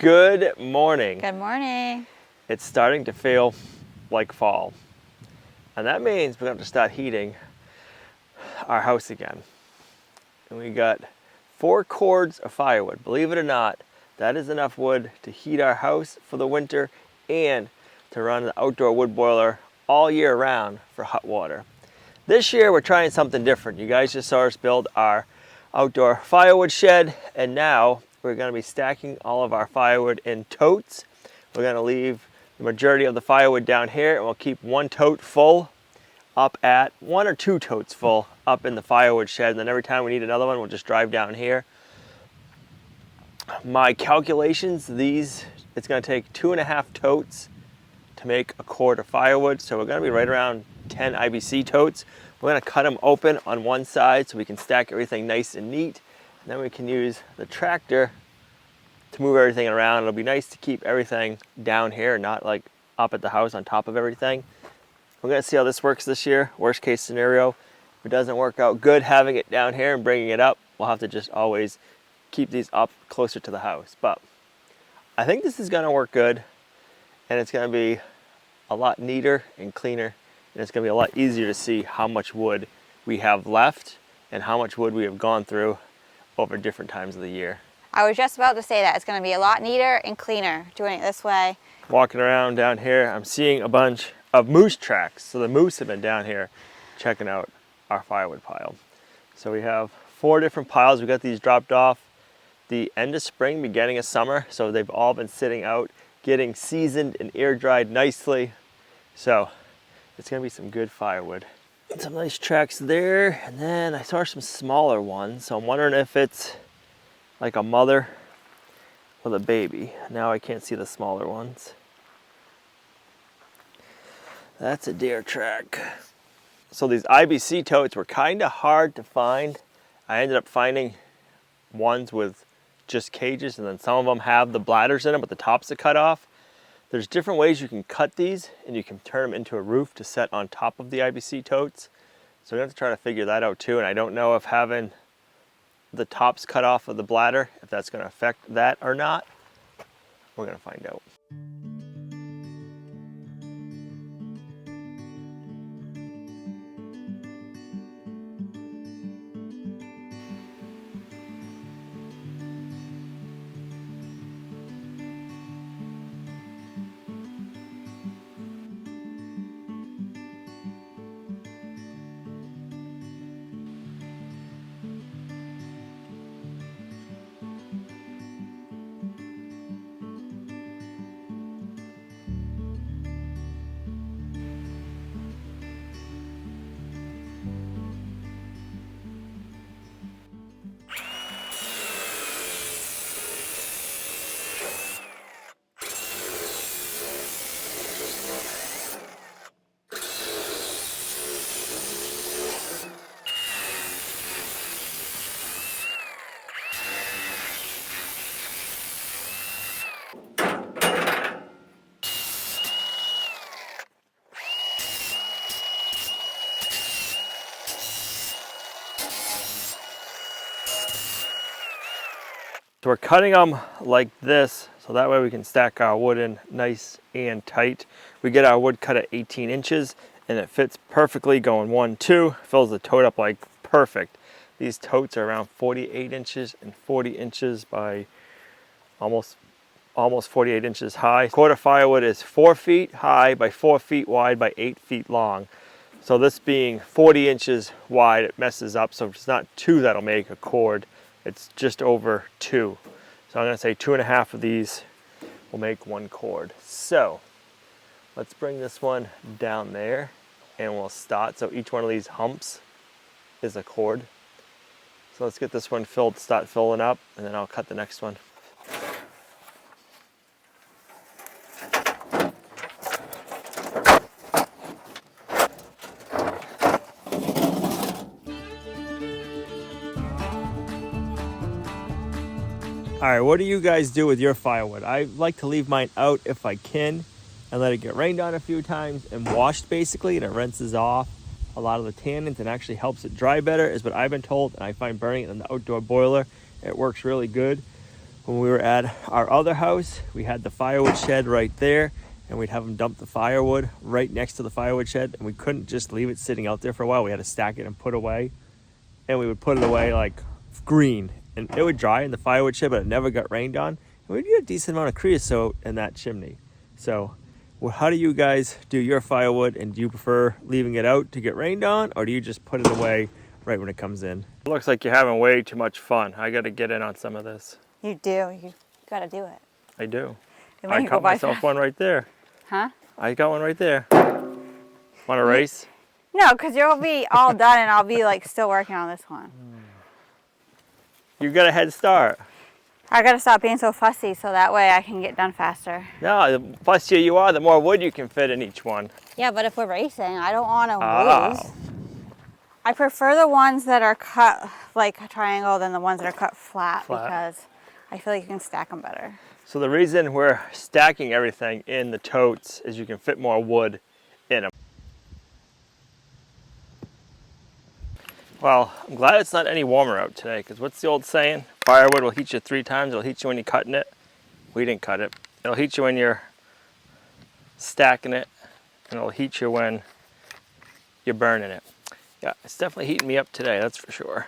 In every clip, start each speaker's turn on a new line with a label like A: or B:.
A: Good morning.
B: Good morning.
A: It's starting to feel like fall. And that means we're going to start heating our house again. And we got 4 cords of firewood. Believe it or not, that is enough wood to heat our house for the winter and to run the outdoor wood boiler all year round for hot water. This year we're trying something different. You guys just saw us build our outdoor firewood shed, and now we're going to be stacking all of our firewood in totes. We're going to leave the majority of the firewood down here, and we'll keep 1 tote full up at 1 or 2 totes full up in the firewood shed, and then every time we need another one, we'll just drive down here. My calculations, it's going to take 2.5 totes to make a cord of firewood, so we're going to be right around 10 IBC totes. We're going to cut them open on one side so we can stack everything nice and neat, and then we can use the tractor to move everything around. It'll be nice to keep everything down here, not like up at the house on top of everything. We're going to see how this works this year. Worst case scenario, if it doesn't work out good having it down here and bringing it up, we'll have to just always keep these up closer to the house. But I think this is going to work good, and it's going to be a lot neater and cleaner, and it's going to be a lot easier to see how much wood we have left and how much wood we have gone through over different times of the year.
B: I was just about to say that it's going to be a lot neater and cleaner doing it this way. Walking
A: around down here, I'm seeing a bunch of moose tracks. So the moose have been down here checking out our firewood pile. So we have 4 different piles. We got these dropped off the end of spring, beginning of summer. So they've all been sitting out, getting seasoned and air dried nicely. So it's gonna be some good firewood. And some nice tracks there. And then I saw some smaller ones. So I'm wondering if it's like a mother with a baby. Now I can't see the smaller ones. That's a deer track. So these IBC totes were kind of hard to find. I ended up finding ones with just cages, and then some of them have the bladders in them, but the tops are cut off. There's different ways you can cut these, and you can turn them into a roof to set on top of the IBC totes. So we're going to try to figure that out too, and I don't know if having the tops cut off of the bladder, if that's going to affect that or not. We're going to find out. So we're cutting them like this, so that way we can stack our wood in nice and tight. We get our wood cut at 18 inches, and it fits perfectly going 1, 2, fills the tote up like perfect. These totes are around 48 inches and 40 inches by almost 48 inches high. Quarter firewood is 4 feet high by 4 feet wide by 8 feet long. So this being 40 inches wide, it messes up, so it's not 2 that'll make a cord. It's just over 2. So I'm going to say 2.5 of these will make 1 cord. So let's bring this one down there and we'll start. So each one of these humps is a cord. So let's get this one filled, start filling up, and then I'll cut the next one. All right, what do you guys do with your firewood? I like to leave mine out if I can and let it get rained on a few times and washed basically, and it rinses off a lot of the tannins and actually helps it dry better is what I've been told, and I find burning it in the outdoor boiler, it works really good. when we were at our other house, we had the firewood shed right there, and we'd have them dump the firewood right next to the firewood shed, and we couldn't just leave it sitting out there for a while. We had to stack it and put away, and we would put it away like green, and it would dry in the firewood shed, but it never got rained on. And we'd get a decent amount of creosote in that chimney. So, well, how do you guys do your firewood, and do you prefer leaving it out to get rained on, or do you just put it away right when it comes in? It looks like you're having way too much fun. I got to get in on some of this.
B: You do. You got to do it.
A: I do.
B: It
A: I
B: might
A: caught
B: go by
A: myself
B: fast.
A: one right there.
B: Huh?
A: I got one right there. Want to race?
B: No, because you'll be all done and I'll be like still working on this one.
A: You got a head start.
B: I got to stop being so fussy so that way I can get done faster.
A: No, the fussier you are, the more wood you can fit in each one.
B: Yeah, but if we're racing, I don't want to
A: Oh.
B: lose. I prefer the ones that are cut like a triangle than the ones that are cut flat. Because I feel like you can stack them better.
A: So the reason we're stacking everything in the totes is you can fit more wood in them. Well, I'm glad it's not any warmer out today, because what's the old saying? Firewood will heat you 3 times. It'll heat you when you're cutting it. We didn't cut it. It'll heat you when you're stacking it, and it'll heat you when you're burning it. Yeah, it's definitely heating me up today, that's for sure.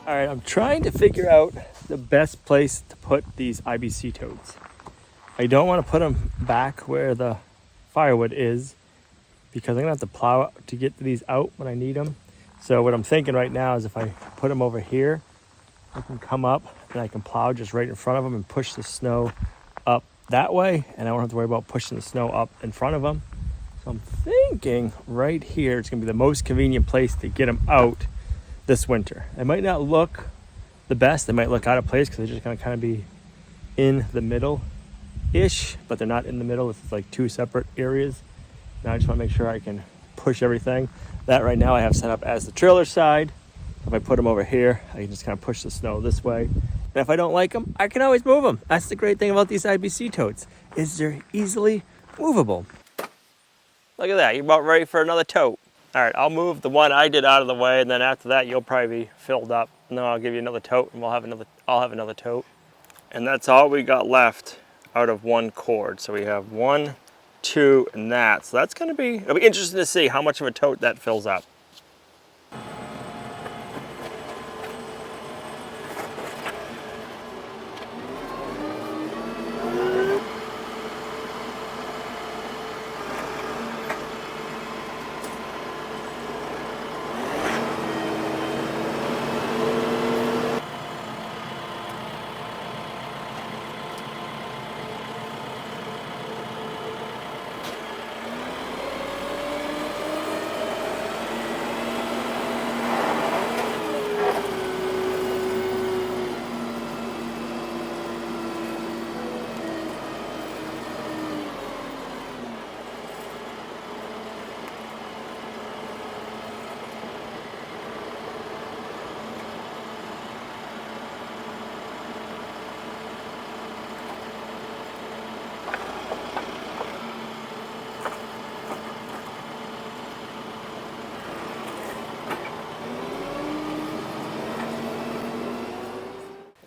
A: All right, I'm trying to figure out the best place to put these IBC totes. I don't want to put them back where the firewood is, because I'm gonna have to plow to get these out when I need them. So what I'm thinking right now is if I put them over here, I can come up and I can plow just right in front of them and push the snow up that way, and I won't have to worry about pushing the snow up in front of them. So I'm thinking right here, it's gonna be the most convenient place to get them out this winter. It might not look the best. They might look out of place because they're just gonna kind of be in the middle-ish, but they're not in the middle. It's like 2 separate areas. Now I just want to make sure I can push everything. That right now I have set up as the trailer side. If I put them over here, I can just kind of push the snow this way. And if I don't like them, I can always move them. That's the great thing about these IBC totes, is they're easily movable. Look at that, you're about ready for another tote. All right, I'll move the one I did out of the way, and then after that, you'll probably be filled up. And then I'll give you another tote, and I'll have another tote. And that's all we got left out of one cord. So we have 1, 2, and that. So that's it'll be interesting to see how much of a tote that fills up.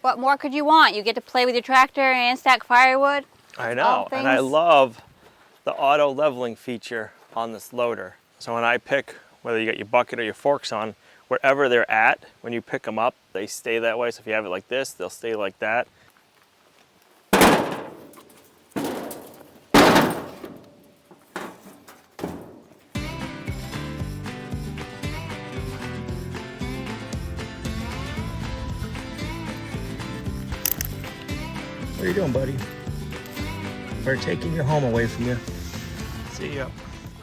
B: What more could you want? You get to play with your tractor and stack firewood.
A: I know, and I love the auto leveling feature on this loader. So when I pick, whether you got your bucket or your forks on, wherever they're at, when you pick them up, they stay that way. So if you have it like this, they'll stay like that. What are you doing, buddy? We're taking your home away from you. See ya.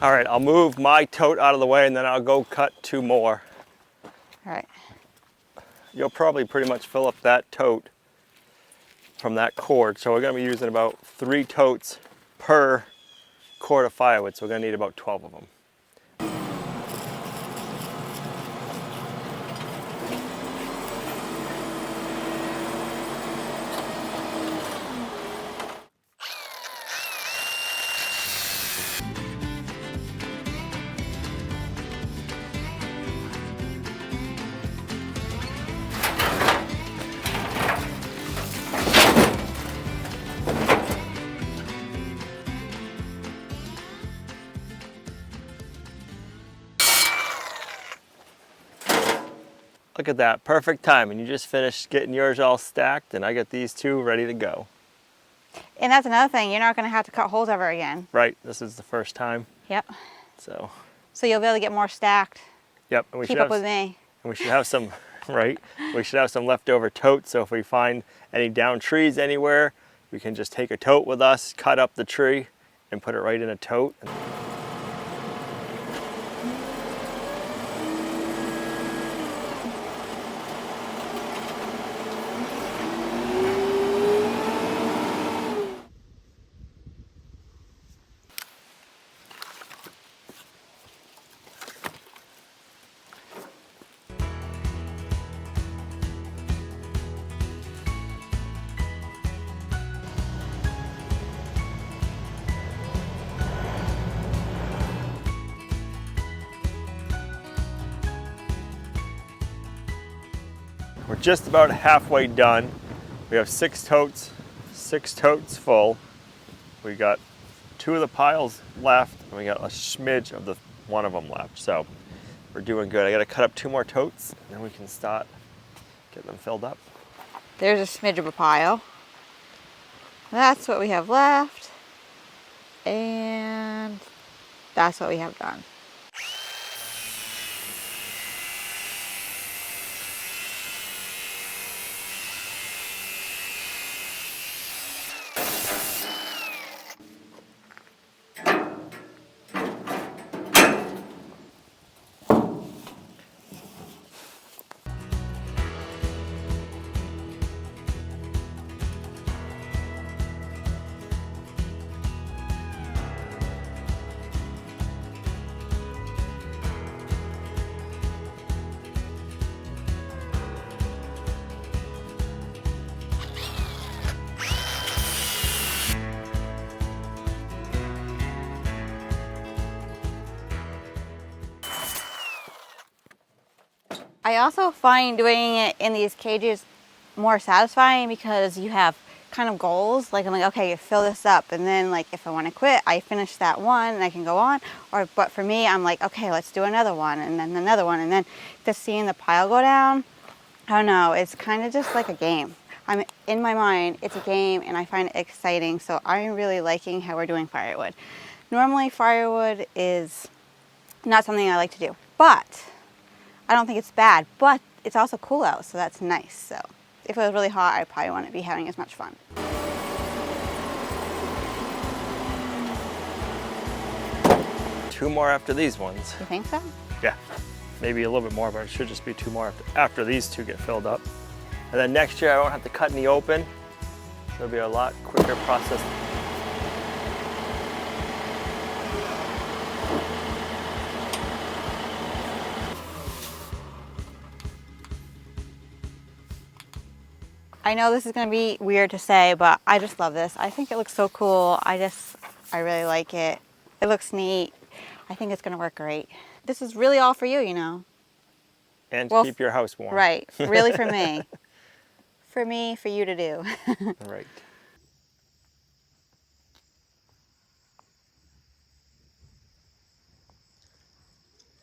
A: All right, I'll move my tote out of the way and then I'll go cut 2 more.
B: All right.
A: You'll probably pretty much fill up that tote from that cord. So we're gonna be using about 3 totes per cord of firewood, so we're gonna need about 12 of them. Look at that, perfect timing. You just finished getting yours all stacked and I got these two ready to go.
B: And that's another thing, you're not gonna have to cut holes ever again.
A: Right, this is the first time.
B: Yep.
A: So
B: you'll be able to get more stacked.
A: Yep, and
B: Keep up with me.
A: And we should have some, right? We should have some leftover totes, so if we find any downed trees anywhere, we can just take a tote with us, cut up the tree, and put it right in a tote. We're just about halfway done. We have 6 totes full. We got 2 of the piles left, and we got a smidge of the one of them left. So we're doing good. I gotta cut up 2 more totes, and then we can start getting them filled up.
B: There's a smidge of a pile. That's what we have left. And that's what we have done. I also find doing it in these cages more satisfying because you have kind of goals. Like I'm like, okay, fill this up, and then like if I want to quit, I finish that one and I can go on. But for me, I'm like, okay, let's do another one, and then another one, and then just seeing the pile go down. I don't know. It's kind of just like a game. I'm in my mind, it's a game, and I find it exciting. So I'm really liking how we're doing firewood. Normally, firewood is not something I like to do, but I don't think it's bad, but it's also cool out, so that's nice. So if it was really hot, I probably wouldn't be having as much fun.
A: Two more after these ones.
B: You think so?
A: Yeah, maybe a little bit more, but it should just be 2 more after these 2 get filled up. And then next year I won't have to cut any open. It'll be a lot quicker process.
B: I know this is going to be weird to say, but I just love this. I think it looks so cool. I really like it. It looks neat. I think it's going to work great. This is really all for you, you know.
A: And to keep your house warm.
B: Right. Really for me. For me, for you to do.
A: Right.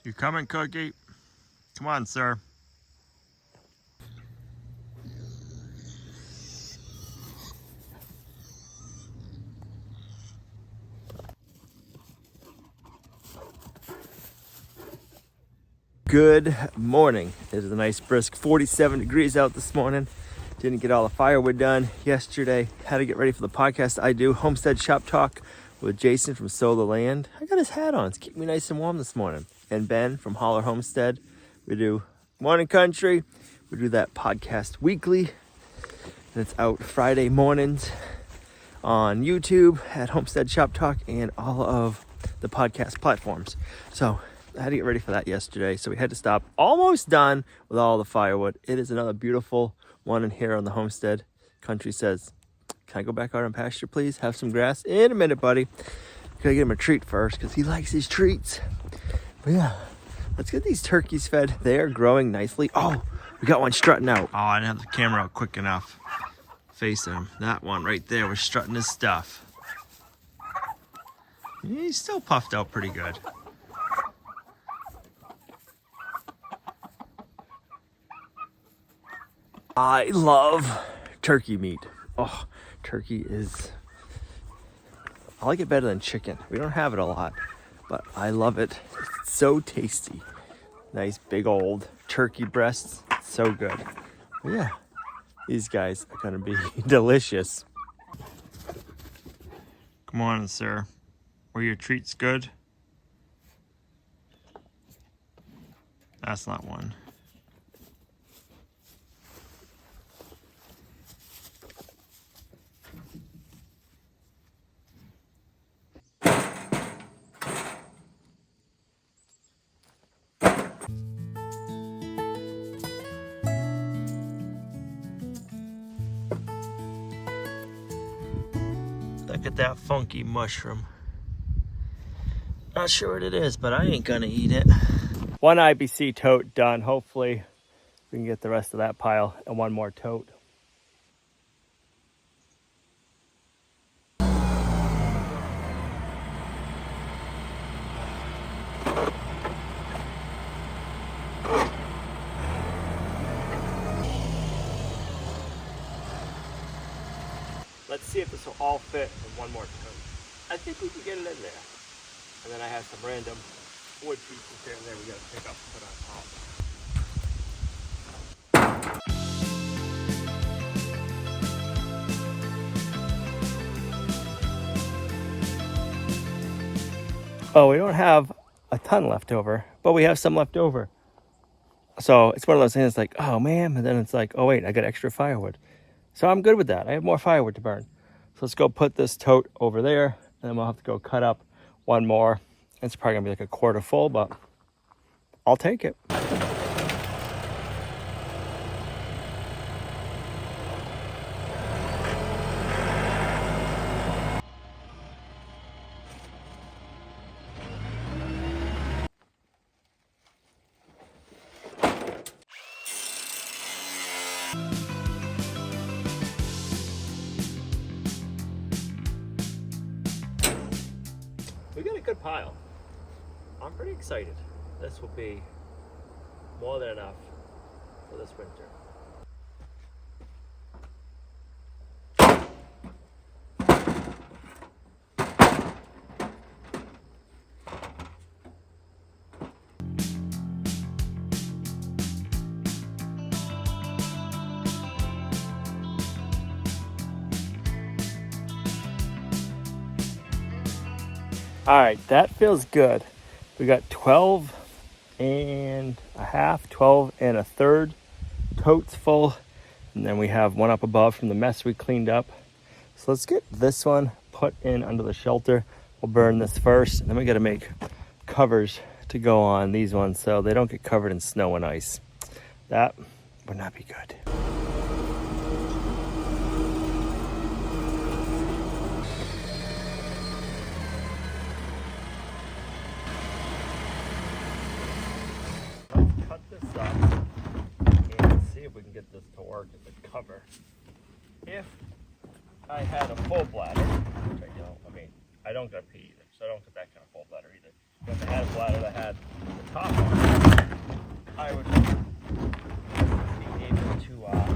A: You coming, Cookie? Come on, sir. Good morning. It is a nice brisk 47 degrees out this morning. Didn't get all the firewood done yesterday. Had to get ready for the podcast I do, Homestead Shop Talk with Jason from Solar Land. I got his hat on. It's keeping me nice and warm this morning. And Ben from Holler Homestead. We do Morning Country. We do that podcast weekly. And it's out Friday mornings. on YouTube at Homestead Shop Talk and all of the podcast platforms. So I had to get ready for that yesterday, so we had to stop. Almost done with all the firewood. It is another beautiful one in here on the homestead. Country says, can I go back out on pasture, please? Have some grass? In a minute, buddy. Gotta get him a treat first, because he likes his treats. But yeah, let's get these turkeys fed. They are growing nicely. Oh, we got one strutting out. Oh, I didn't have the camera out quick enough. Facing him. That one right there was strutting his stuff. He's still puffed out pretty good. I love turkey meat. Oh, turkey is... I like it better than chicken. We don't have it a lot, but I love it. It's so tasty. Nice big old turkey breasts. So good. But yeah, these guys are gonna be delicious. Come on, sir. Were your treats good? That's not one. Look at that funky mushroom. Not sure what it is, but I ain't gonna eat it. One IBC tote done. Hopefully we can get the rest of that pile and one more tote. Let's see if this will all fit in one more tote. I think we can get it in there. And then I have some random wood pieces here and there we gotta pick up and put on top. Oh, we don't have a ton left over, but we have some left over. So it's one of those things like, oh man, and then it's like, oh wait, I got extra firewood. So I'm good with that. I have more firewood to burn. So let's go put this tote over there, and then we'll have to go cut up one more. It's probably gonna be like a quarter full, but I'll take it. We got a good pile. I'm pretty excited. This will be more than enough for this winter. All right, that feels good. We got 12 and a half, 12 and a third totes full. And then we have one up above from the mess we cleaned up. So let's get this one put in under the shelter. We'll burn this first, and then we got to make covers to go on these ones so they don't get covered in snow and ice. That would not be good. Cut this up and see if we can get this to work as a cover. If I had a full bladder, which I don't, I don't got pee either, so I don't get that kind of full bladder either. But if I had a bladder that had the top on, I would be able to get two out.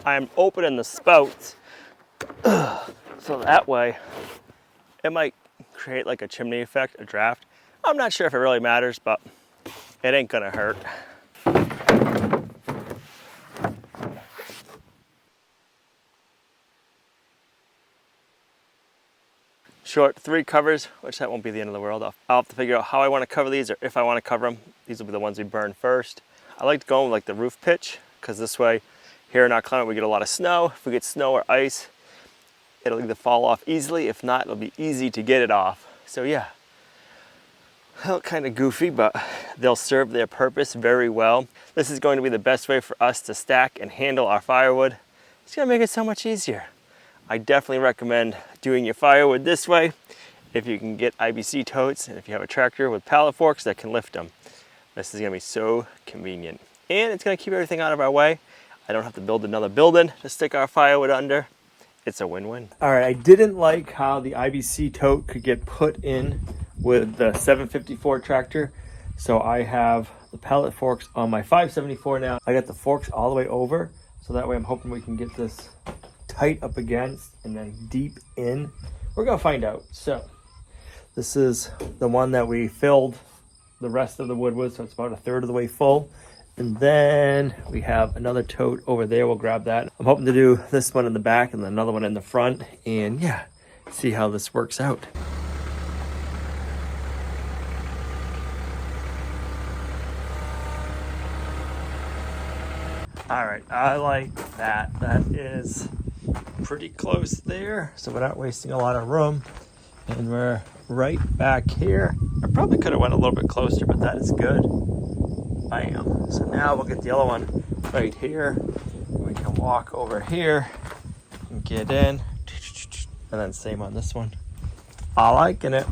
A: I'm opening the spouts so that way it might create like a chimney effect, a draft. I'm not sure if it really matters, but it ain't gonna hurt. Short 3 covers, which that won't be the end of the world. I'll have to figure out how I want to cover these, or if I want to cover them. These will be the ones we burn first. I like to go with like the roof pitch, because this way here in our climate we get a lot of snow. If we get snow or ice, it'll either fall off easily. If not, it'll be easy to get it off. So yeah, they'll kind of goofy, but they'll serve their purpose very well. This is going to be the best way for us to stack and handle our firewood. It's gonna make it so much easier. I definitely recommend doing your firewood this way if you can get IBC totes, and if you have a tractor with pallet forks that can lift them. This is gonna be so convenient. And it's gonna keep everything out of our way. I don't have to build another building to stick our firewood under. It's a win-win. All right, I didn't like how the IBC tote could get put in with the 754 tractor. So I have the pallet forks on my 574 now. I got the forks all the way over. So that way I'm hoping we can get this tight up against and then deep in. We're gonna find out. So this is the one that we filled the rest of the wood with, so it's about 1/3 of the way full. And then we have another tote over there. We'll grab that. I'm hoping to do this one in the back and then another one in the front, and yeah, see how this works out. All right, I like that. That is pretty close there, so we're not wasting a lot of room. And we're right back here. I probably could have went a little bit closer, but that is good. Bam. So now we'll get the other one right here. We can walk over here and get in. And then same on this one. I'm liking it.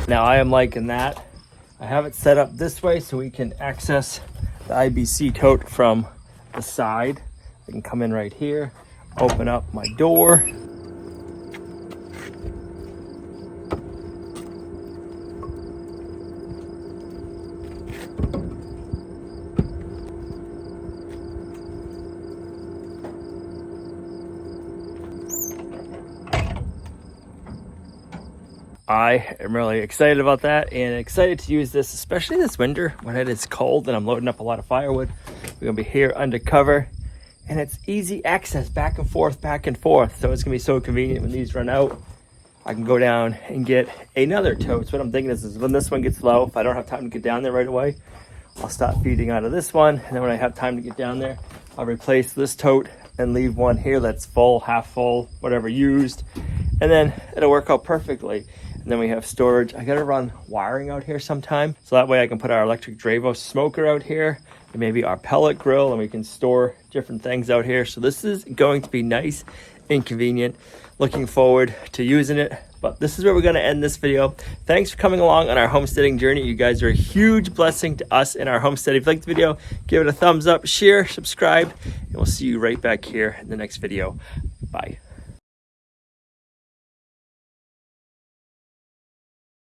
A: Now I am liking that. I have it set up this way so we can access the IBC tote from the side. I can come in right here, open up my door. I am really excited about that and excited to use this, especially this winter when it is cold and I'm loading up a lot of firewood. We're gonna be here undercover and it's easy access back and forth. So it's gonna be so convenient when these run out. I can go down and get another tote. So what I'm thinking is when this one gets low, if I don't have time to get down there right away, I'll stop feeding out of this one. And then when I have time to get down there, I'll replace this tote and leave one here that's full, half full, whatever used. And then it'll work out perfectly. And then we have storage. I gotta run wiring out here sometime. So that way I can put our electric Dravo smoker out here and maybe our pellet grill, and we can store different things out here. So this is going to be nice and convenient. Looking forward to using it. But this is where we're gonna end this video. Thanks for coming along on our homesteading journey. You guys are a huge blessing to us in our homestead. If you liked the video, give it a thumbs up, share, subscribe, and we'll see you right back here in the next video. Bye.